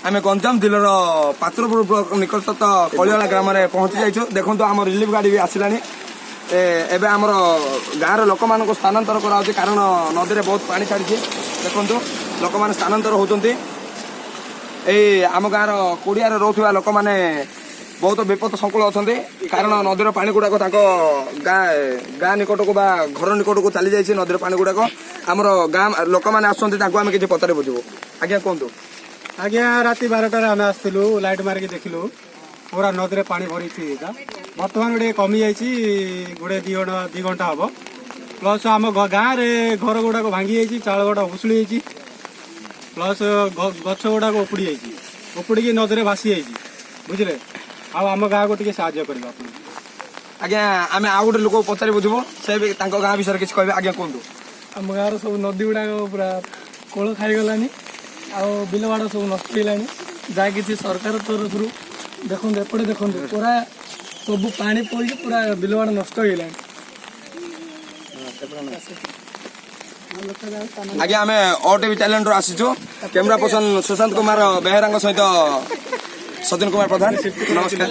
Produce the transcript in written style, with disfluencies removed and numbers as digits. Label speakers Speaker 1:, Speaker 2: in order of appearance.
Speaker 1: आम गंजाम जिलार पात्रपुर ब्लॉक निकटस्थ कलियाला ग्राम में पहुंची जाइछु। देखो आम रिलीफ गाड़ी भी आसला एवं आमर गाँव लोक मान स्थानांतर करा कारण नदी में बहुत पानी छाड़ी देखो लोक मैंने स्थानांतर होती आम गाँव कोड़िया रोकवा लोक मैंने बहुत विपद संकुल अच्छा कारण नदीर पानी गुड़ाक गाँ निकट को घर निकट को चली जाइए नदीर पानी गुड़ाक आमर गाँ लोक मैंने आम कि पचारे बुझे आज्ञा कहतु।
Speaker 2: आज्ञा राति 12टार आम आसलु लाइट मारिक देखिलु पूरा नदी पानी भरी बर्तमान गोटे कमी जाइए गोटे 2 घंटा हम प्लस आम गाँव में घर गुड़ाक भांगी जाइए चाल गुड़ा भुसुड़ी जाइए प्लस गछ गुड़ाक उपुड़ी जाइए उपुड़ी नदी भासी जाइए बुझे आम गाँव को टे साहय कर
Speaker 1: आज्ञा आम आउ गोटे लोक पचारे बुझबू से भी गाँ विषय किसी कहे आज्ञा कहतु।
Speaker 3: आम गाँव सब नदी गुड़ाक पूरा कोल खाईगलानी बिलबाड़ सब नष्ट होगा जहाँ कि सरकार तरफ देखो एपटे देखो पूरा सब पानी पड़ी पूरा बिलबाड़ नष्ट होगा।
Speaker 1: आज्ञा आम ओटीवी चैनल आसीचु कैमरा पर्सन सुशांत कुमार बेहेरा सहित सचिन कुमार प्रधान नमस्कार।